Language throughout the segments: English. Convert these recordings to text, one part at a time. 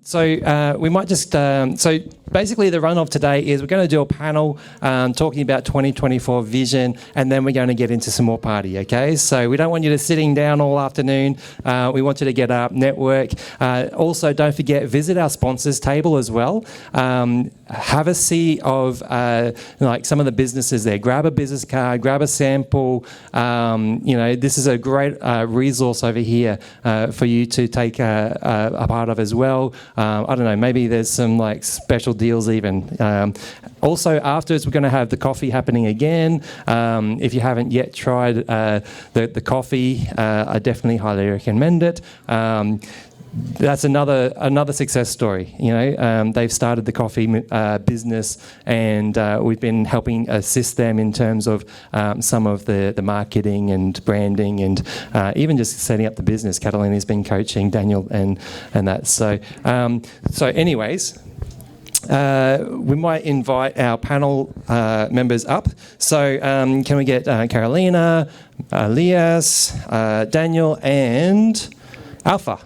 So we might just, so basically the run of today is we're going to do a panel talking about 2024 vision, and then we're going to get into some more party, okay? So we don't want you to sitting down all afternoon. We want you to get up, network. Also, don't forget, visit our sponsors table as well. Have a see of like some of the businesses there. Grab a business card, grab a sample. This is a great resource over here for you to take a part of as well. I don't know, maybe there's some like special deals even. Also, afterwards, we're going to have the coffee happening again. If you haven't yet tried the coffee, I definitely highly recommend it. That's another success story. They've started the coffee business, and we've been helping assist them in terms of some of the marketing and branding, and even just setting up the business. Catalina's been coaching Daniel and that. So anyways. We might invite our panel members up. So can we get Carolina, Elias, Daniel, and Alpha?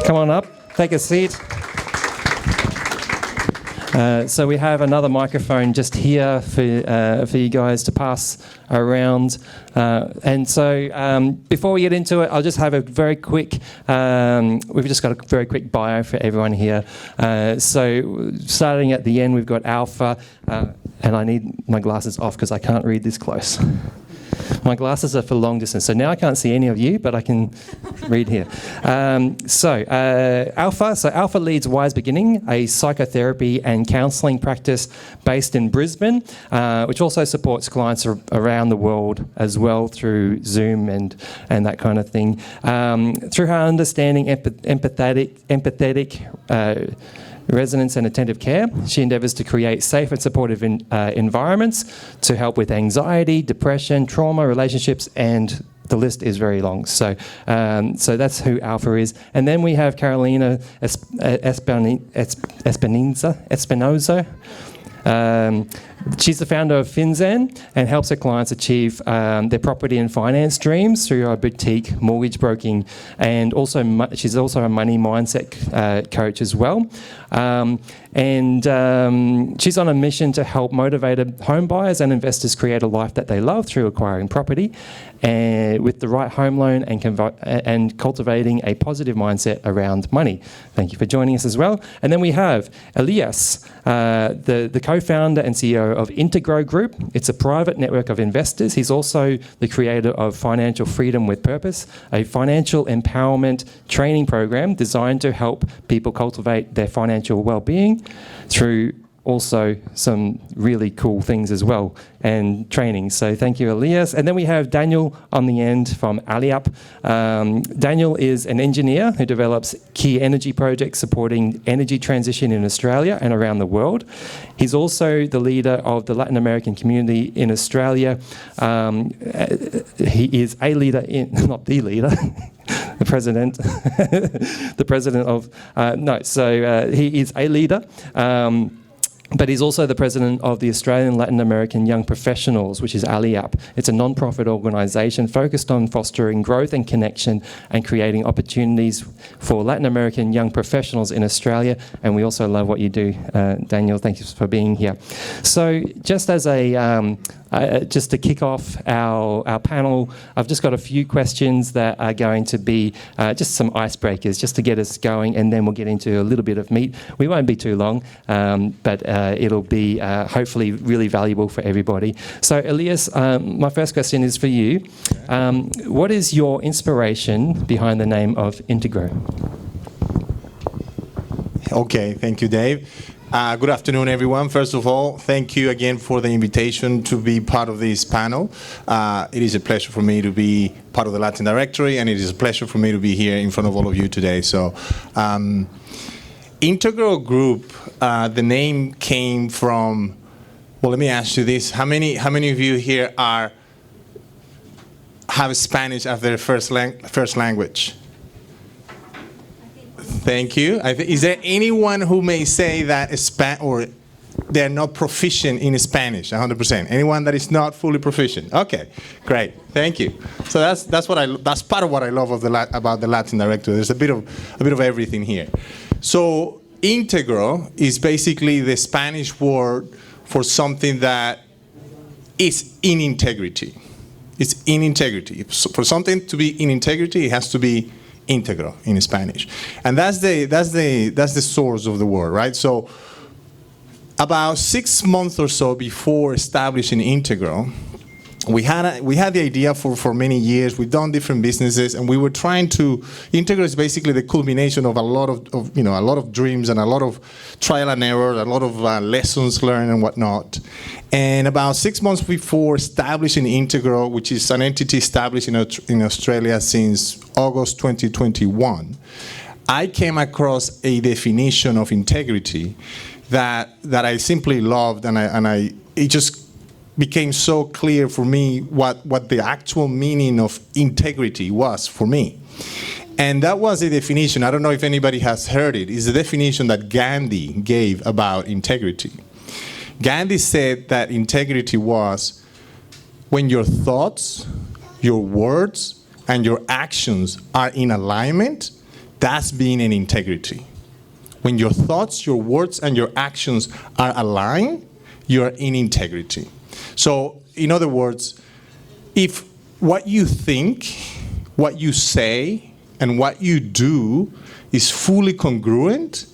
Come on up, take a seat. So we have another microphone just here for you guys to pass around. And so before we get into it, I'll just have a very quick, we've just got a very quick bio for everyone here. So starting at the end, we've got Alpha, and I need my glasses off because I can't read this close. My glasses are for long distance, so now I can't see any of you, but I can read here. Alpha. So Alpha leads Wise Beginning, a psychotherapy and counselling practice based in Brisbane, which also supports clients around the world as well through Zoom and that kind of thing. Through her understanding, empathetic resonance and attentive care, she endeavours to create safe and supportive environments to help with anxiety, depression, trauma, relationships, and the list is very long. So that's who Alpha is. And then we have Carolina Espinoza. She's the founder of FinZen and helps her clients achieve their property and finance dreams through her boutique mortgage broking, and also she's also a money mindset coach as well. She's on a mission to help motivated home buyers and investors create a life that they love through acquiring property and with the right home loan and cultivating a positive mindset around money. Thank you for joining us as well. And then we have Elias, the co-founder and CEO of Integro Group. It's a private network of investors. He's also the creator of Financial Freedom with Purpose, a financial empowerment training program designed to help people cultivate their financial well-being through also some really cool things as well and training. So thank you, Elias. And then we have Daniel on the end from Aliap. Daniel is an engineer who develops key energy projects supporting energy transition in Australia and around the world. He's also the leader of the Latin American community in Australia. He is a leader not the leader, the president, he is a leader. But he's also the president of the Australian Latin American Young Professionals, which is ALIAP. It's a non-profit organisation focused on fostering growth and connection and creating opportunities for Latin American young professionals in Australia. And we also love what you do, Daniel. Thank you for being here. So just as just to kick off our panel, I've just got a few questions that are going to be just some icebreakers, just to get us going, and then we'll get into a little bit of meat. We won't be too long, but it'll be hopefully really valuable for everybody. So Elias, my first question is for you. What is your inspiration behind the name of Integro? Okay, thank you, Dave. Good afternoon, everyone. First of all, thank you again for the invitation to be part of this panel. It is a pleasure for me to be part of the Latin Directory, and it is a pleasure for me to be here in front of all of you today. So, Integro Group, the name came from, well, let me ask you this. How many of you here have Spanish as their first language? Thank you. Is there anyone who may say that they're not proficient in Spanish, 100%. Anyone that is not fully proficient? Okay, great, thank you. So that's part of what I love about the Latin directory. There's a bit of everything here. So integro is basically the Spanish word for something that is in integrity. It's in integrity. So for something to be in integrity, it has to be integro in Spanish, and that's the source of the word, right? So about 6 months or so before establishing Integro, we had the idea for many years. We've done different businesses, and we were trying to. Integro is basically the culmination of a lot of dreams and a lot of trial and error, a lot of lessons learned and whatnot. And about 6 months before establishing Integro, which is an entity established in Australia since August 2021, I came across a definition of integrity that I simply loved, and it just became so clear for me what the actual meaning of integrity was for me. And that was a definition, I don't know if anybody has heard it, is the definition that Gandhi gave about integrity. Gandhi said that integrity was when your thoughts, your words, and your actions are in alignment, that's being in integrity. When your thoughts, your words, and your actions are aligned, you're in integrity. So, in other words, if what you think, what you say, and what you do is fully congruent,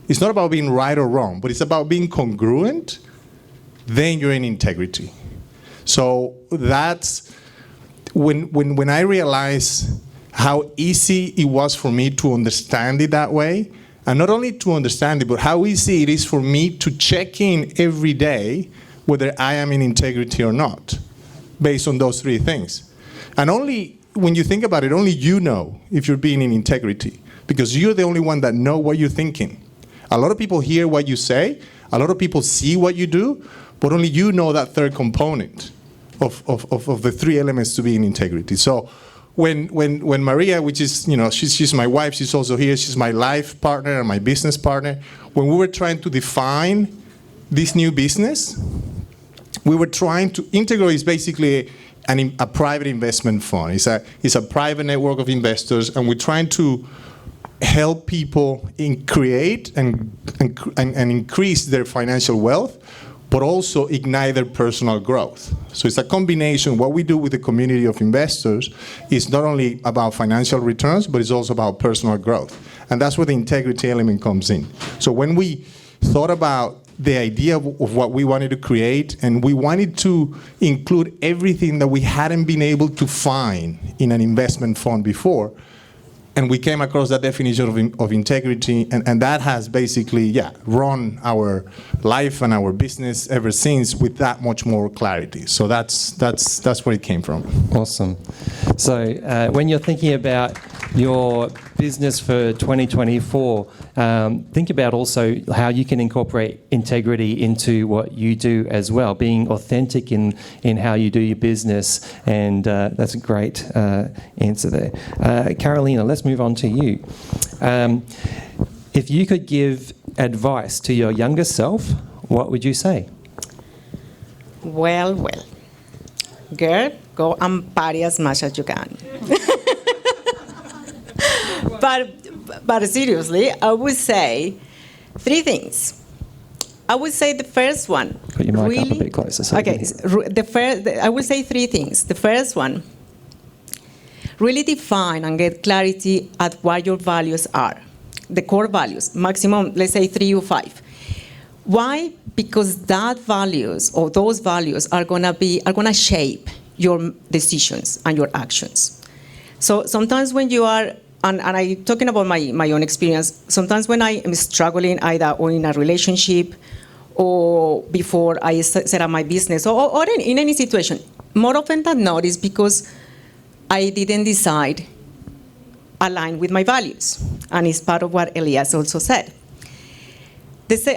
it's not about being right or wrong, but it's about being congruent, then you're in integrity. So that's when I realized how easy it was for me to understand it that way, and not only to understand it, but how easy it is for me to check in every day whether I am in integrity or not, based on those three things. And only, when you think about it, only you know if you're being in integrity, because you're the only one that know what you're thinking. A lot of people hear what you say, a lot of people see what you do, but only you know that third component of the three elements to be in integrity. So when Maria, which is, she's my wife, she's also here, she's my life partner and my business partner, when we were trying to define this new business, we were trying to, Integro is basically a private investment fund. It's a private network of investors, and we're trying to help people create and increase their financial wealth, but also ignite their personal growth. So it's a combination. What we do with the community of investors is not only about financial returns, but it's also about personal growth. And that's where the integrity element comes in. So when we thought about the idea of what we wanted to create, and we wanted to include everything that we hadn't been able to find in an investment fund before, and we came across that definition of integrity, and that has basically, run our life and our business ever since with that much more clarity. So that's where it came from. Awesome. So when you're thinking about your business for 2024, think about also how you can incorporate integrity into what you do as well, being authentic in how you do your business, and that's a great answer there. Carolina, let's move on to you. If you could give advice to your younger self, what would you say? Well. Girl, go and party as much as you can. But seriously, I would say three things. I would say the first one. Put your mic up a bit closer. So okay, I would say three things. The first one, really define and get clarity at what your values are. The core values, maximum, let's say 3 or 5. Why? Because that values or those values are gonna shape your decisions and your actions. So sometimes when you are, and I'm talking about my own experience, sometimes when I am struggling either or in a relationship or before I set up my business or in any situation, more often than not is because I didn't decide align with my values. And it's part of what Elias also said.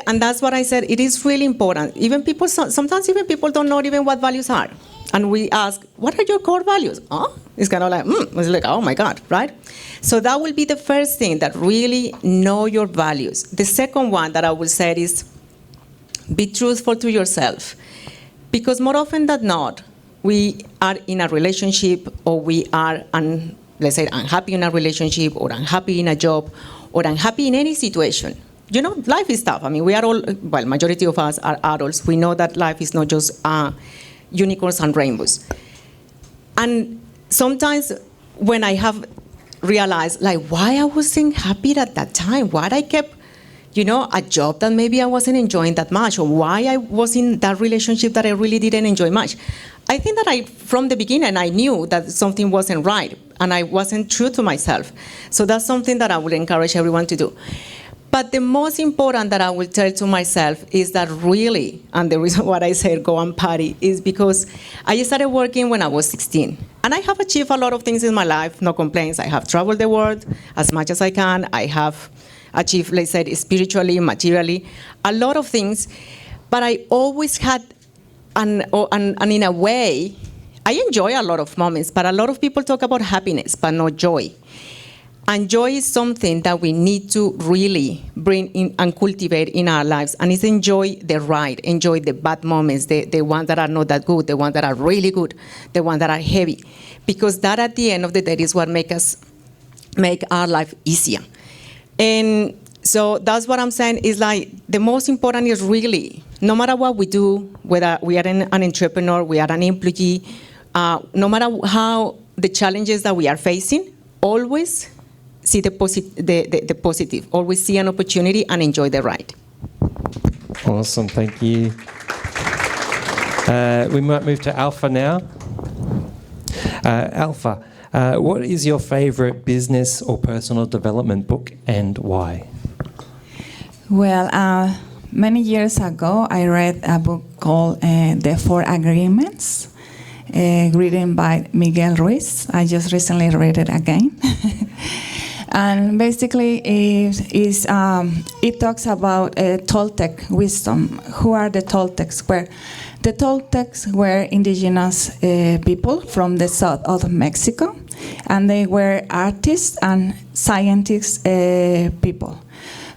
And that's what I said, it is really important. Sometimes even people don't know even what values are. And we ask, what are your core values? Oh, it's kind of like, it's like, oh my God, right? So that will be the first thing, that really know your values. The second one that I will say is, Be truthful to yourself. Because more often than not, we are in a relationship, or we are, let's say, unhappy in a relationship, or unhappy in a job, or unhappy in any situation. You know, life is tough. I mean, we are all, well, majority of us are adults. We know that life is not just unicorns and rainbows. And sometimes when I have realized, like, why I wasn't happy at that time, why I kept, you know, a job that maybe I wasn't enjoying that much, or why I was in that relationship that I really didn't enjoy much. I think that from the beginning, I knew that something wasn't right, and I wasn't true to myself. So that's something that I would encourage everyone to do. But the most important that I will tell to myself is that really, and the reason why I said go and party is because I started working when I was 16. And I have achieved a lot of things in my life, no complaints. I have traveled the world as much as I can. I have achieved, let's say, spiritually, materially, a lot of things. But I always had, and in a way, I enjoy a lot of moments, but a lot of people talk about happiness, but not joy. And joy is something that we need to really bring in and cultivate in our lives. And it's enjoy the ride, enjoy the bad moments, the ones that are not that good, the ones that are really good, the ones that are heavy. Because that at the end of the day is what make our life easier. And so that's what I'm saying is like the most important is really, no matter what we do, whether we are an entrepreneur, we are an employee, no matter how the challenges that we are facing, always see the positive. Always see an opportunity and enjoy the ride. Awesome, thank you. We might move to Alpha now. Alpha, what is your favorite business or personal development book and why? Well, many years ago, I read a book called The 4 Agreements, written by Miguel Ruiz. I just recently read it again. And basically, it talks about Toltec wisdom. Who are the Toltecs? The Toltecs were indigenous people from the south of Mexico, and they were artists and scientists people.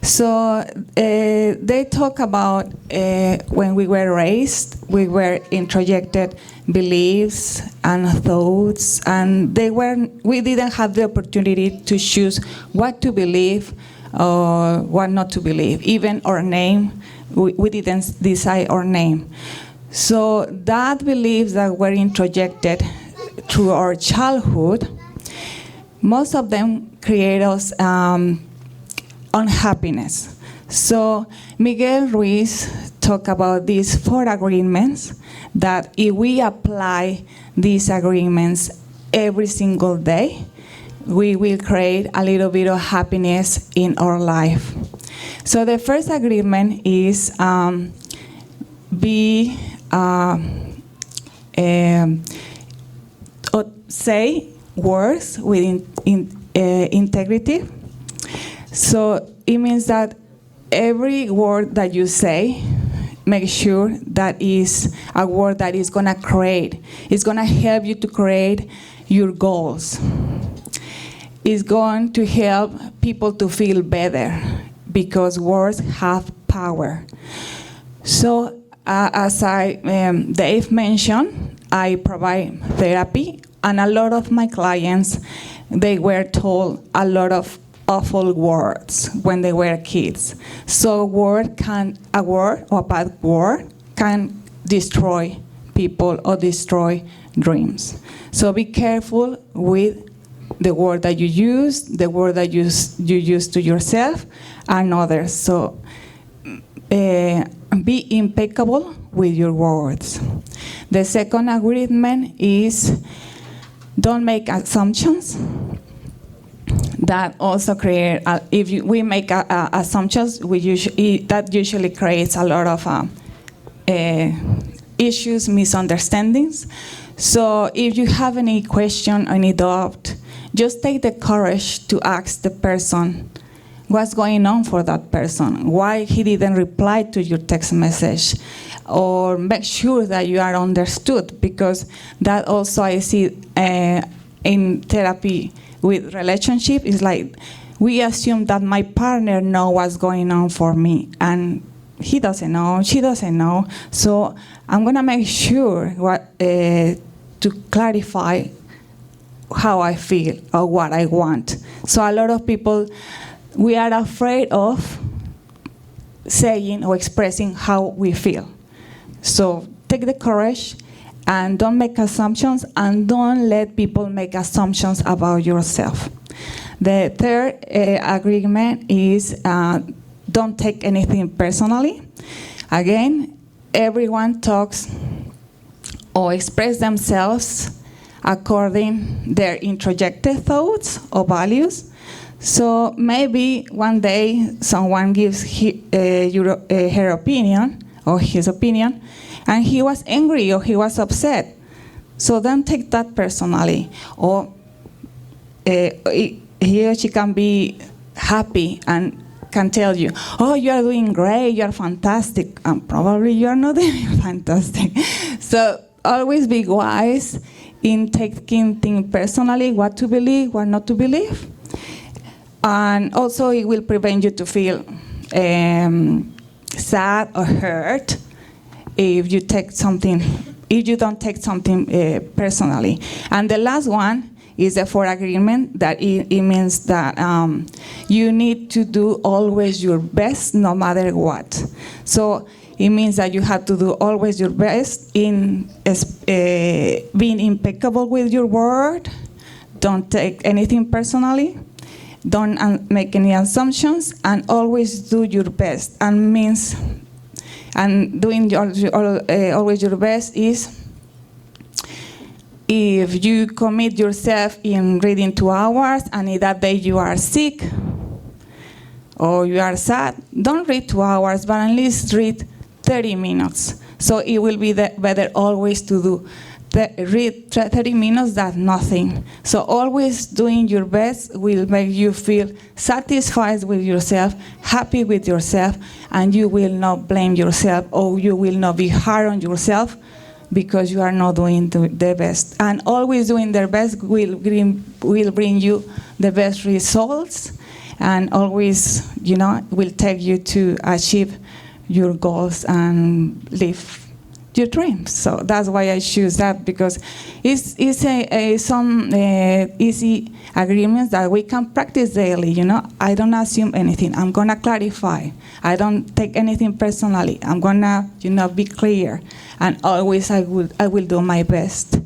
So they talk about when we were raised, we were introjected beliefs and thoughts, and we didn't have the opportunity to choose what to believe or what not to believe. Even our name, we didn't decide our name. So that beliefs that were introjected through our childhood, most of them create us unhappiness. So Miguel Ruiz talked about these 4 agreements that if we apply these agreements every single day, we will create a little bit of happiness in our life. So the first agreement is say words with integrity. So it means that every word that you say, make sure that is a word that is going to create. It's going to help you to create your goals. It's going to help people to feel better because words have power. So as Dave mentioned, I provide therapy, and a lot of my clients, they were told a lot of awful words when they were kids. So a word or a bad word can destroy people or destroy dreams. So be careful with the word that you use, the word that you use to yourself and others. So be impeccable with your words. The second agreement is don't make assumptions. That also create, we make assumptions, that usually creates a lot of issues, misunderstandings. So if you have any question, any doubt, just take the courage to ask the person what's going on for that person, why he didn't reply to your text message, or make sure that you are understood, because that also I see in therapy with relationship is like we assume that my partner knows what's going on for me, and he doesn't know, she doesn't know. So I'm gonna make sure to clarify how I feel or what I want. So a lot of people, we are afraid of saying or expressing how we feel. So take the courage and don't make assumptions, and don't let people make assumptions about yourself. The third agreement is don't take anything personally. Again, everyone talks or express themselves according their introjected thoughts or values. So maybe one day someone gives her opinion or his opinion, and he was angry or he was upset. So don't take that personally. Or he or she can be happy and can tell you, oh, you are doing great, you are fantastic, and probably you are not doing fantastic. So always be wise in taking things personally, what to believe, what not to believe. And also it will prevent you to feel sad or hurt if you don't take something personally. And the last one is the fourth agreement, that it means that you need to do always your best no matter what. So it means that you have to do always your best in being impeccable with your word. Don't take anything personally. Don't make any assumptions, and always do your best. And means, and doing always your best is, if you commit yourself in reading 2 hours and in that day you are sick or you are sad, don't read 2 hours, but at least read 30 minutes. So it will be better always to read 30 minutes than nothing. So always doing your best will make you feel satisfied with yourself, happy with yourself, and you will not blame yourself, or you will not be hard on yourself because you are not doing the best. And always doing their best will bring you the best results, and always, will take you to achieve your goals and live your dreams. So that's why I choose that, because it's some easy agreements that we can practice daily. I don't assume anything. I'm gonna clarify. I don't take anything personally. I'm gonna, be clear, and always I will do my best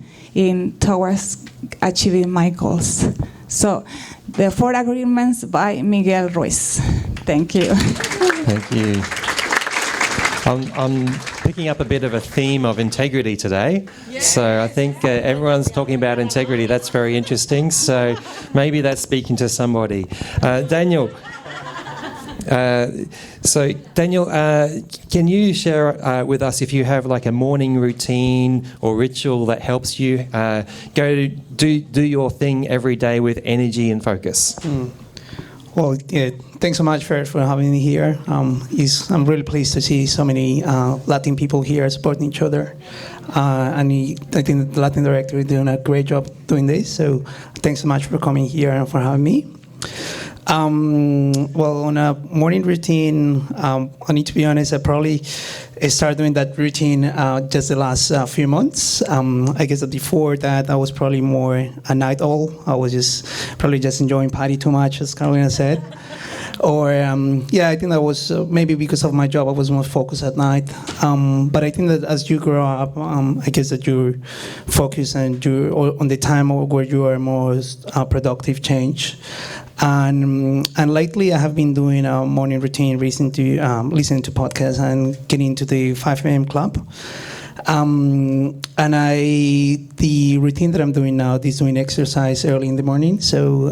towards achieving my goals. So, the 4 agreements by Miguel Ruiz. Thank you. Thank you. I'm picking up a bit of a theme of integrity today. Yeah. So I think everyone's talking about integrity. That's very interesting. So maybe that's speaking to somebody. Daniel. Daniel, can you share with us if you have like a morning routine or ritual that helps you go do your thing every day with energy and focus? Well, yeah, thanks so much for having me here. I'm really pleased to see so many Latin people here supporting each other. And I think the Latin director is doing a great job doing this. So thanks so much for coming here and for having me. Well, on a morning routine, I need to be honest, I probably started doing that routine just the last few months. I guess that before that, I was probably more a night owl. I was probably just enjoying party too much, as Carolina said. Or, I think that was maybe because of my job, I was more focused at night. But I think that as you grow up, I guess that your focus and on the time where you are more productive change. And lately, I have been doing a morning routine, listening to podcasts and getting into the 5 a.m. club. And the routine that I'm doing now is doing exercise early in the morning. So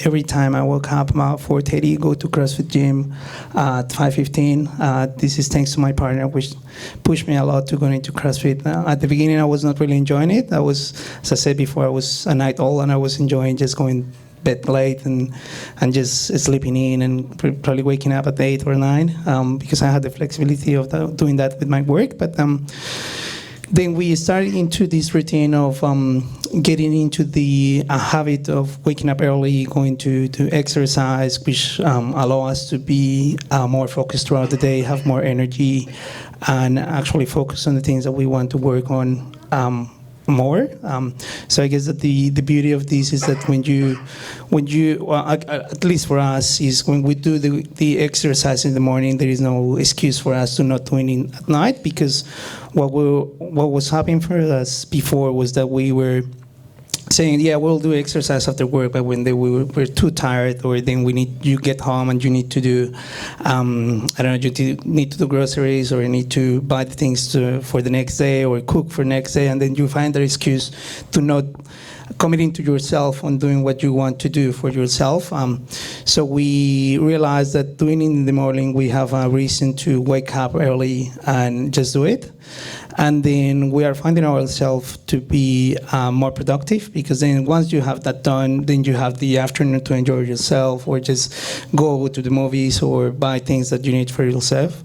every time I wake up about 4:30, go to CrossFit gym at 5:15. This is thanks to my partner, which pushed me a lot to go into CrossFit. At the beginning, I was not really enjoying it. As I said before, I was a night owl, and I was enjoying just going bed late and just sleeping in and probably waking up at 8 or 9 because I had the flexibility of doing that with my work. But then we started into this routine of getting into the habit of waking up early, going to exercise, which allow us to be more focused throughout the day, have more energy, and actually focus on the things that we want to work on more. So I guess that the beauty of this is that when you well, at least for us, is when we do the exercise in the morning, there is no excuse for us to not doing it at night, because what was happening for us before was that we were saying, yeah, we'll do exercise after work, but when we're too tired, or then you get home and you need to do, I don't know, you need to do groceries, or you need to buy the things for the next day, or cook for next day, and then you find the excuse to not committing to yourself on doing what you want to do for yourself. So we realized that doing it in the morning, we have a reason to wake up early and just do it. And then we are finding ourselves to be more productive, because then once you have that done, then you have the afternoon to enjoy yourself, or just go to the movies, or buy things that you need for yourself.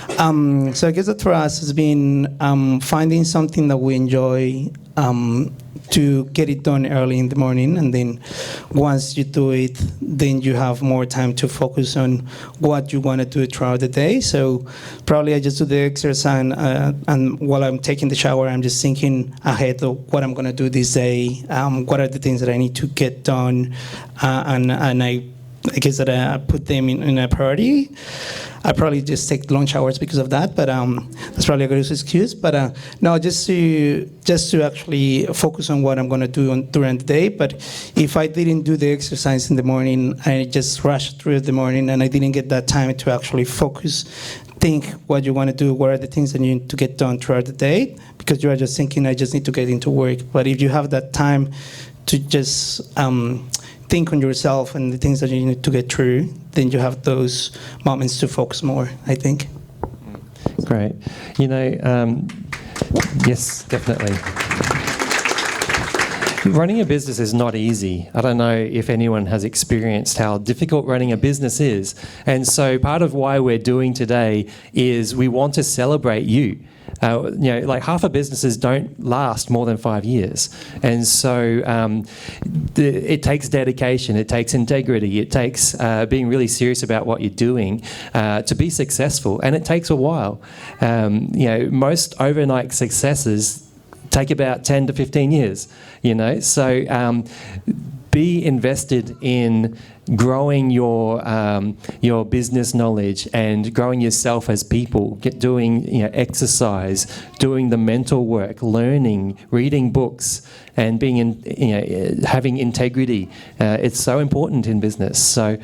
So I guess that for us has been finding something that we enjoy, to get it done early in the morning, and then once you do it, then you have more time to focus on what you want to do throughout the day. So probably I just do the exercise, and while I'm taking the shower, I'm just thinking ahead of what I'm going to do this day, what are the things that I need to get done, and I guess that I put them in a priority. I probably just take long showers because of that, but that's probably a good excuse. But no, just to actually focus on what I'm going to do during the day. But if I didn't do the exercise in the morning, I just rushed through the morning, and I didn't get that time to actually focus, think what you want to do, what are the things that you need to get done throughout the day, because you are just thinking, I just need to get into work. But if you have that time to just think on yourself and the things that you need to get through, then you have those moments to focus more, I think. Great. You know, yes, definitely. Running a business is not easy. I don't know if anyone has experienced how difficult running a business is. And so part of why we're doing today is we want to celebrate you. Like half of businesses don't last more than 5 years. And so it takes dedication, it takes integrity, it takes being really serious about what you're doing to be successful. And it takes a while. Most overnight successes take about 10 to 15 years, So be invested in growing your business knowledge and growing yourself as people, doing exercise, doing the mental work, learning, reading books, and being having integrity. It's so important in business. So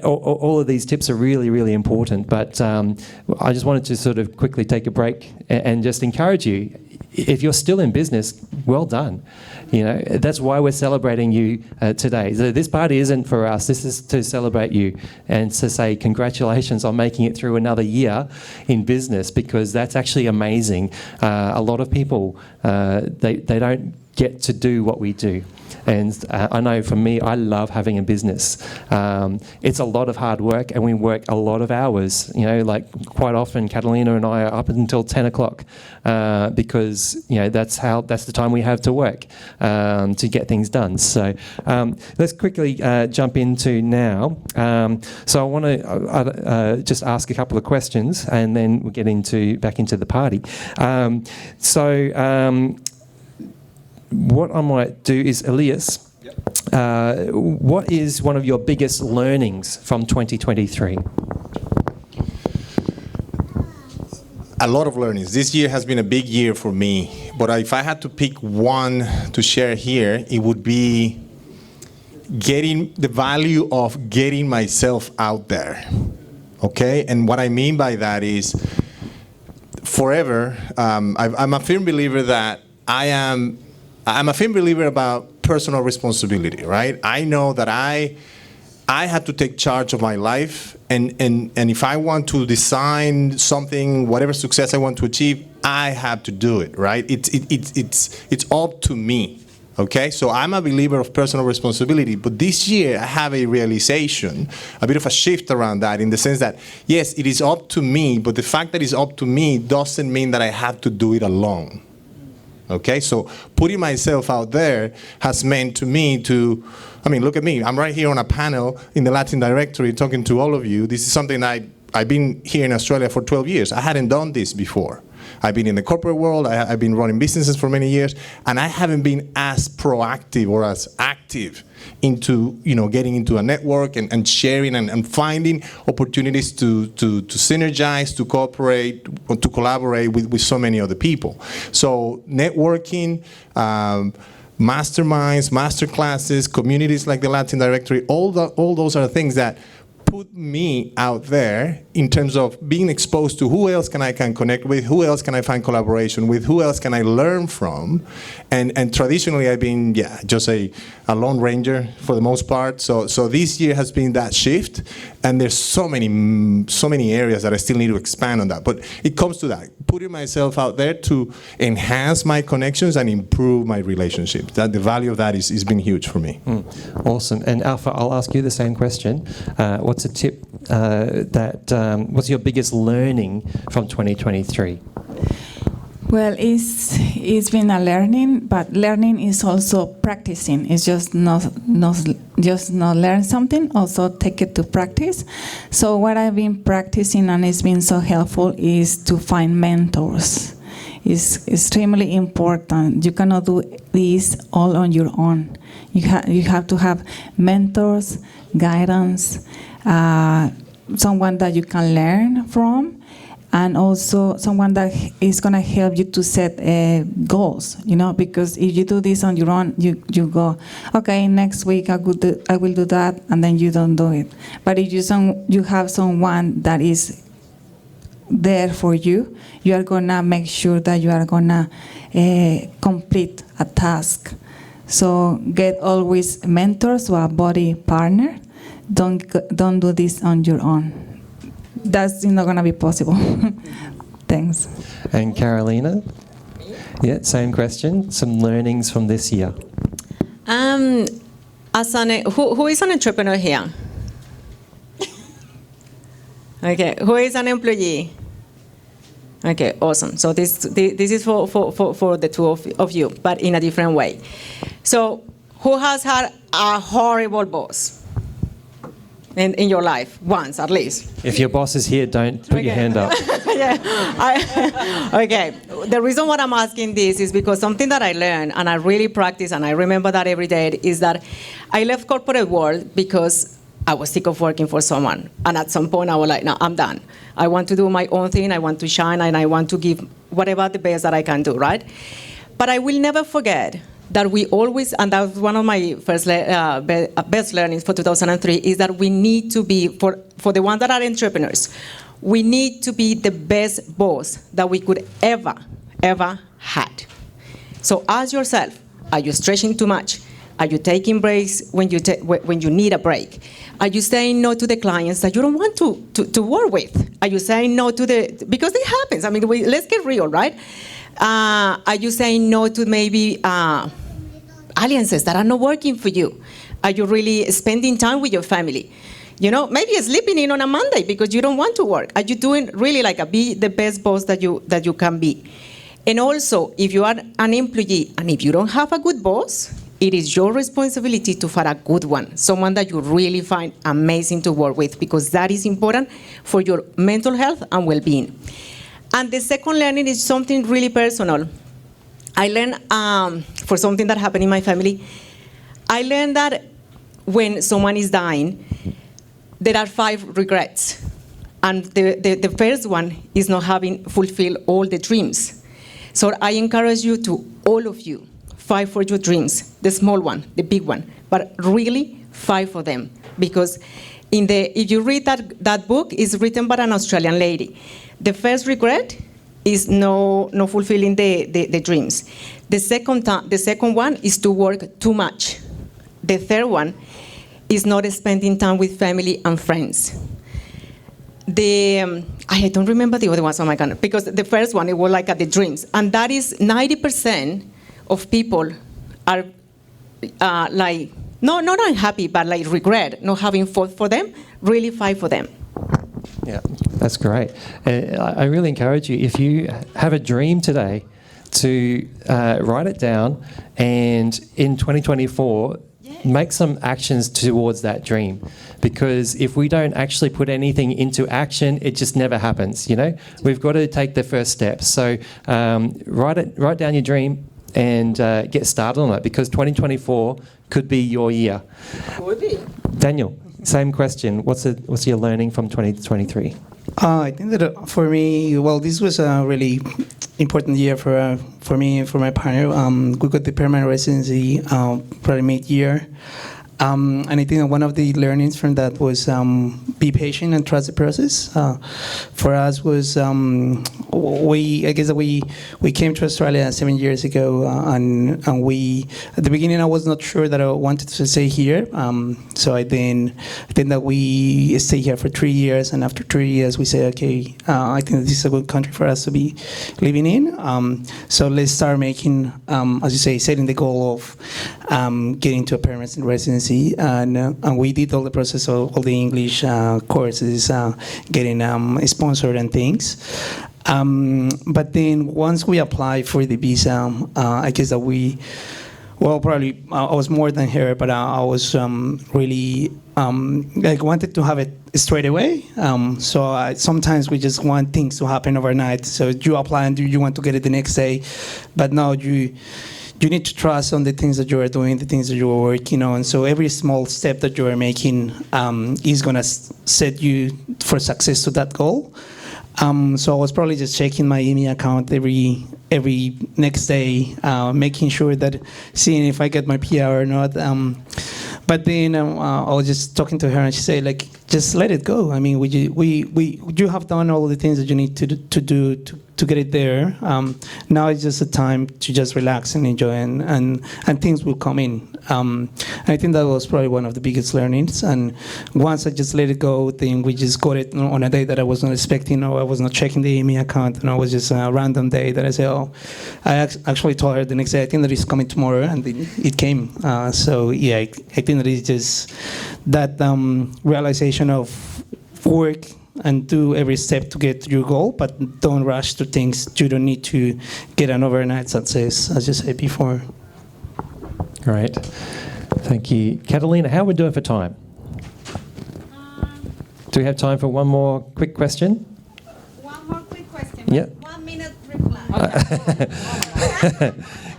all of these tips are really, really important. But I just wanted to sort of quickly take a break and just encourage you. If you're still in business, well done. That's why we're celebrating you today. So this party isn't for us. This is to celebrate you and to say congratulations on making it through another year in business, because that's actually amazing. A lot of people, they don't get to do what we do. And I know for me, I love having a business. It's a lot of hard work, and we work a lot of hours. Like quite often, Catalina and I are up until 10 o'clock because that's the time we have to work to get things done. So let's quickly jump into now. So I want to just ask a couple of questions, and then we'll get back into the party. What I might do is, Elias, what is one of your biggest learnings from 2023? A lot of learnings. This year has been a big year for me. But if I had to pick one to share here, it would be getting the value of getting myself out there. Okay? And what I mean by that is, forever, I'm a firm believer that I'm a firm believer about personal responsibility, right? I know that I have to take charge of my life, and if I want to design something, whatever success I want to achieve, I have to do it, right? It's up to me, okay? So I'm a believer of personal responsibility, but this year I have a realization, a bit of a shift around that, in the sense that, yes, it is up to me, but the fact that it's up to me doesn't mean that I have to do it alone. Okay, so putting myself out there has meant to me to, I mean, look at me. I'm right here on a panel in the Latin Directory talking to all of you. This is something I've been here in Australia for 12 years. I hadn't done this before. I've been in the corporate world, I've been running businesses for many years, and I haven't been as proactive or as active into, getting into a network and sharing and finding opportunities to synergize, to cooperate, or to collaborate with so many other people. So networking, masterminds, master classes, communities like the Latin Directory, all those are things that put me out there in terms of being exposed to who else I can connect with, who else can I find collaboration with, who else can I learn from. And traditionally I've been, just a lone ranger for the most part. So this year has been that shift, and there's so many areas that I still need to expand on that. But it comes to that, putting myself out there to enhance my connections and improve my relationships. That the value of that is been huge for me. Awesome. And Alpha, I'll ask you the same question. What's a tip what's your biggest learning from 2023? Well, it's been a learning, but learning is also practicing. It's just not learn something, also take it to practice. So what I've been practicing, and it's been so helpful, is to find mentors. It's extremely important. You cannot do this all on your own. You have to have mentors, guidance, someone that you can learn from, and also someone that is going to help you to set goals, because if you do this on your own, you go, okay, next week I will do that, and then you don't do it. But if you have someone that is there for you, you are going to make sure that you are going to complete a task. So get always mentors or a body partner. Don't do this on your own. That's not going to be possible. Thanks. And Carolina? Yeah, same question. Some learnings from this year. Who is an entrepreneur here? Okay, who is an employee? Okay, awesome. So this is for the two of you, but in a different way. So who has had a horrible boss in your life, once at least? If your boss is here, don't put your hand up. Okay, the reason why I'm asking this is because something that I learned and I really practice, and I remember that every day, is that I left corporate world because I was sick of working for someone. And at some point I was like, no, I'm done. I want to do my own thing, I want to shine, and I want to give whatever the best that I can do, right? But I will never forget that we always, and that was one of my first best learnings for 2003, is that we need to be, for the ones that are entrepreneurs, we need to be the best boss that we could ever had. So ask yourself, are you stretching too much? Are you taking breaks when you need a break? Are you saying no to the clients that you don't want to work with? Are you saying no to because it happens. I mean, let's get real, right? Are you saying no to maybe alliances that are not working for you? Are you really spending time with your family? Maybe you're sleeping in on a Monday because you don't want to work. Are you doing really be the best boss that you can be? And also, if you are an employee and if you don't have a good boss, it is your responsibility to find a good one, someone that you really find amazing to work with, because that is important for your mental health and well-being. And the second learning is something really personal. I learned for something that happened in my family. I learned that when someone is dying, there are 5 regrets. And the first one is not having fulfilled all the dreams. So I encourage you to, all of you, fight for your dreams, the small one, the big one, but really fight for them. Because if you read that book, it's written by an Australian lady. The first regret is no fulfilling the dreams. The second one is to work too much. The third one is not spending time with family and friends. I don't remember the other ones, oh my God, because the first one, it was like at the dreams. And that is 90% of people are not unhappy, but regret not having fought for them, really fight for them. Yeah, that's great. I really encourage you, if you have a dream today, to write it down, and in 2024, make some actions towards that dream. Because if we don't actually put anything into action, it just never happens. You know, we've got to take the first steps. So write down your dream and get started on it, because 2024 could be your year. Could be. Daniel, same question. What's your learning from 2023? I think that for me, well, this was a really important year for me and for my partner. We got the permanent residency probably mid-year. And I think that one of the learnings from that was be patient and trust the process. For us was we came to Australia 7 years ago, and we at the beginning I was not sure that I wanted to stay here. So I think that we stay here for 3 years, and after 3 years we say, okay, I think this is a good country for us to be living in. So let's start making, as you say, setting the goal of getting to a permanent residency. And we did all the process of all the English courses, getting sponsored and things. But then once we applied for the visa, I guess that probably I was more than her, but I was really wanted to have it straight away. So sometimes we just want things to happen overnight. So you apply and you want to get it the next day, but now you need to trust on the things that you are doing, the things that you are working on. So every small step that you are making is going to set you for success to that goal. So I was probably just checking my email account every next day, making sure that seeing if I get my PR or not. But then I was just talking to her, and she said, like, just let it go. I mean, you have done all the things that you need to do to get it there. Now it's just a time to just relax and enjoy, and things will come in. I think that was probably one of the biggest learnings. And once I just let it go, then we just got it on a day that I was not expecting, or I was not checking the email account, and it was just a random day that I said, I actually told her the next day, I think that it's coming tomorrow, and it came. So yeah, I think that it's just that realization of work and do every step to get to your goal, but don't rush to things. You don't need to get an overnight success, as you said before. Great. Thank you. Catalina, how are we doing for time? Do we have time for one more quick question? One more quick question. Yeah. 1 minute reply.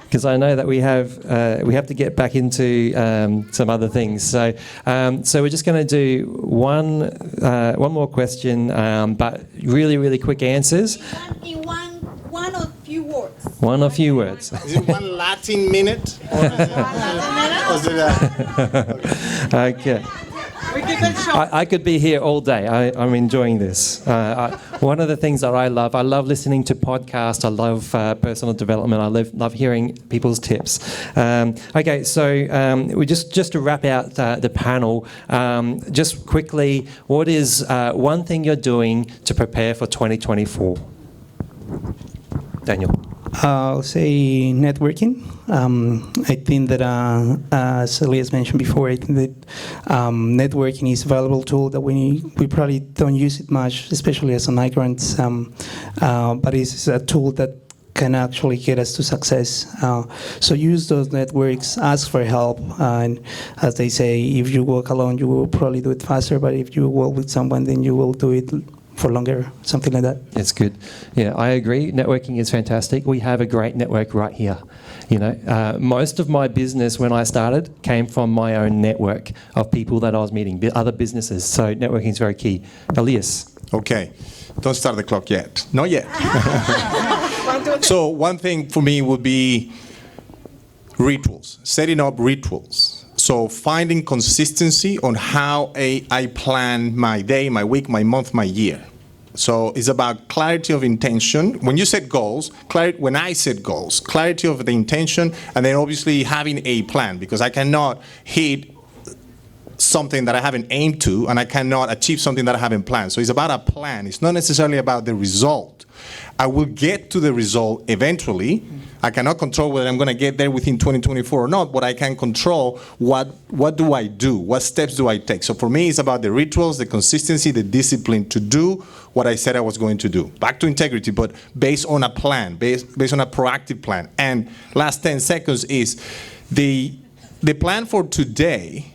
Because I know that we have to get back into some other things. So we're just going to do one more question, but really, really quick answers. In one or few words. One or few words. Is it 1 Latin minute? Or is it Okay. I could be here all day. I'm enjoying this. One of the things that I love listening to podcasts. I love personal development. I love hearing people's tips. Okay, so we just to wrap out the panel, just quickly, what is one thing you're doing to prepare for 2024? Daniel. I'll say networking. I think that, as Elias mentioned before, I think that networking is a valuable tool that we probably don't use it much, especially as a migrant, but it's a tool that can actually get us to success. So use those networks, ask for help, and as they say, if you work alone, you will probably do it faster, but if you work with someone, then you will do it for longer, something like that. It's good. Yeah, I agree. Networking is fantastic. We have a great network right here. You know, most of my business when I started came from my own network of people that I was meeting, other businesses. So networking is very key. Elias. Okay, don't start the clock yet. Not yet. So one thing for me would be rituals, setting up rituals. So finding consistency on how I plan my day, my week, my month, my year. So it's about clarity of intention. When you set goals, when I set goals, clarity of the intention, and then obviously having a plan, because I cannot hit something that I haven't aimed to, and I cannot achieve something that I haven't planned. So it's about a plan. It's not necessarily about the result. I will get to the result eventually. I cannot control whether I'm going to get there within 2024 or not, but I can control what do I do? What steps do I take? So for me, it's about the rituals, the consistency, the discipline to do what I said I was going to do. Back to integrity, but based on a plan, based on a proactive plan. And last 10 seconds is the plan for today,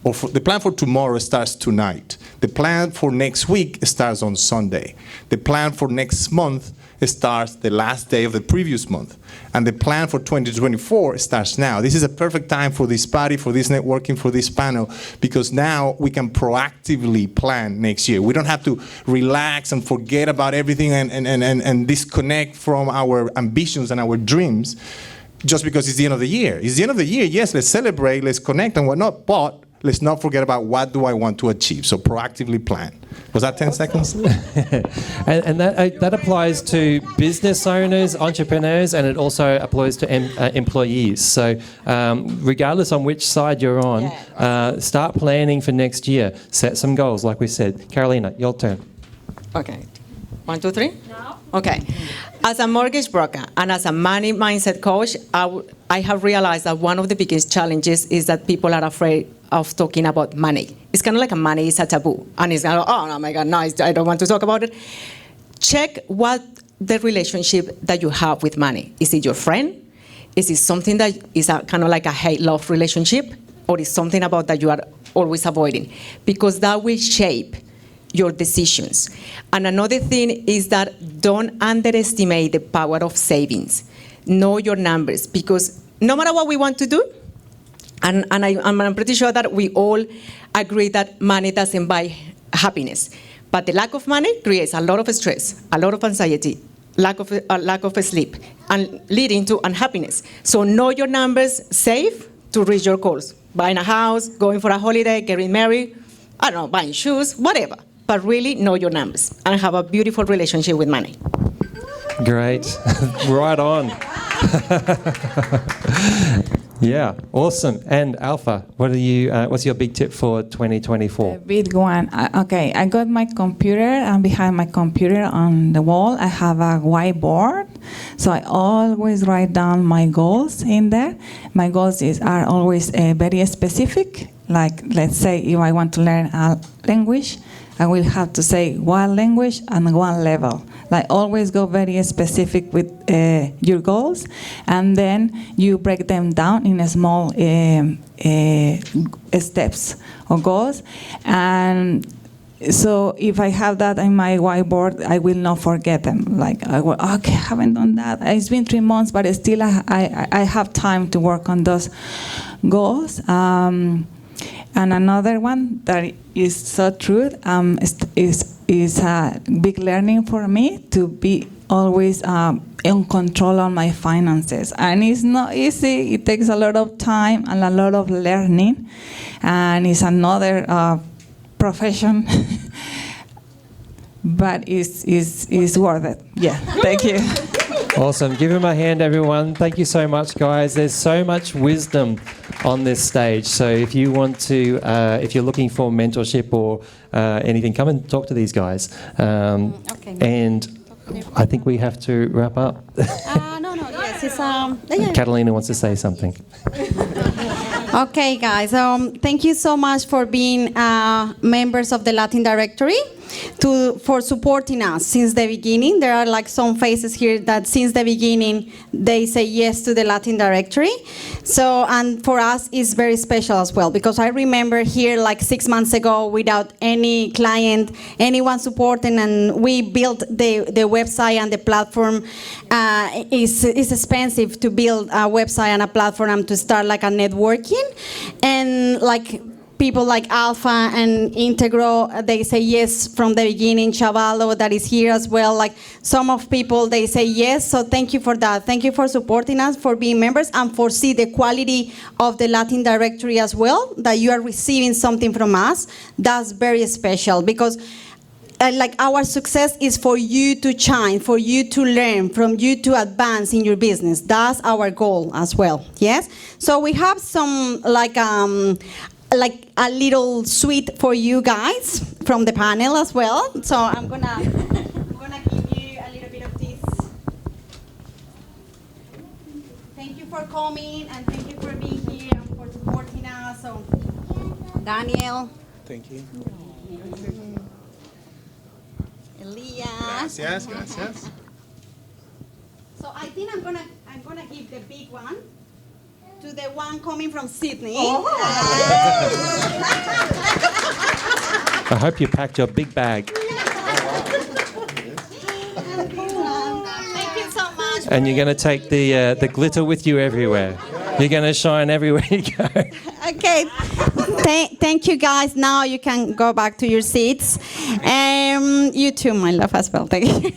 or the plan for tomorrow starts tonight. The plan for next week starts on Sunday. The plan for next month starts the last day of the previous month. And the plan for 2024 starts now. This is a perfect time for this party, for this networking, for this panel, because now we can proactively plan next year. We don't have to relax and forget about everything and disconnect from our ambitions and our dreams just because it's the end of the year. It's the end of the year, yes, let's celebrate, let's connect and whatnot, but let's not forget about what do I want to achieve. So proactively plan. Was that 10 seconds? And that applies to business owners, entrepreneurs, and it also applies to employees. So regardless on which side you're on, start planning for next year. Set some goals, like we said. Carolina, your turn. Okay. 1, 2, 3? No. Okay. As a mortgage broker and as a money mindset coach, I have realized that one of the biggest challenges is that people are afraid of talking about money. It's kind of like money is a taboo. And it's kind of, oh my God, no, I don't want to talk about it. Check what the relationship that you have with money. Is it your friend? Is it something that is a kind of like a hate-love relationship? Or is something about that you are always avoiding? Because that will shape your decisions. And another thing is that don't underestimate the power of savings. Know your numbers, because no matter what we want to do, and I'm pretty sure that we all agree that money doesn't buy happiness, but the lack of money creates a lot of stress, a lot of anxiety, lack of sleep, and leading to unhappiness. So know your numbers, save to reach your goals. Buying a house, going for a holiday, getting married, I don't know, buying shoes, whatever. But really know your numbers and have a beautiful relationship with money. Great. Right on. Yeah, awesome. And Alpha, what's your big tip for 2024? Big one. Okay, I got my computer, and behind my computer on the wall, I have a whiteboard. So I always write down my goals in there. My goals are always very specific. Like, let's say if I want to learn a language, I will have to say one language and one level. Like, always go very specific with your goals, and then you break them down in small steps or goals. And so if I have that in my whiteboard, I will not forget them. Like, I will, okay, I haven't done that. It's been 3 months, but still I have time to work on those goals. And another one that is so true is a big learning for me, to be always in control on my finances. And it's not easy. It takes a lot of time and a lot of learning. And it's another profession, but it's worth it. Yeah, thank you. Awesome. Give him a hand, everyone. Thank you so much, guys. There's so much wisdom on this stage. So if you want to, if you're looking for mentorship or anything, come and talk to these guys. Okay. And I think we have to wrap up. No, yes, it's Catalina wants to say something. Okay, guys. Thank you so much for being members of the Latin Directory, for supporting us since the beginning. There are like some faces here that since the beginning they say yes to the Latin Directory. So, and for us it's very special as well, because I remember here like 6 months ago without any client, anyone supporting, and we built the website and the platform. It's expensive to build a website and a platform and to start like a networking, and like people like Alpha and Integro, they say yes from the beginning. Chavalo, that is here as well. Like some of people, they say yes. So thank you for that. Thank you for supporting us, for being members, and for see the quality of the Latin Directory as well, that you are receiving something from us. That's very special, because like our success is for you to shine, for you to learn, from you to advance in your business. That's our goal as well. Yes. So we have some like like a little sweet for you guys from the panel as well. So I'm gonna give you a little bit of this. Thank you for coming and thank you for being here and for supporting us. So, Daniel. Thank you. Elias. Gracias. So I think I'm gonna give the big one to the one coming from Sydney. I hope you packed your big bag. Thank you so much. And you're going to take the glitter with you everywhere. You're going to shine everywhere you go. Okay. Thank you, guys. Now you can go back to your seats. You too, my love, as well. Thank you.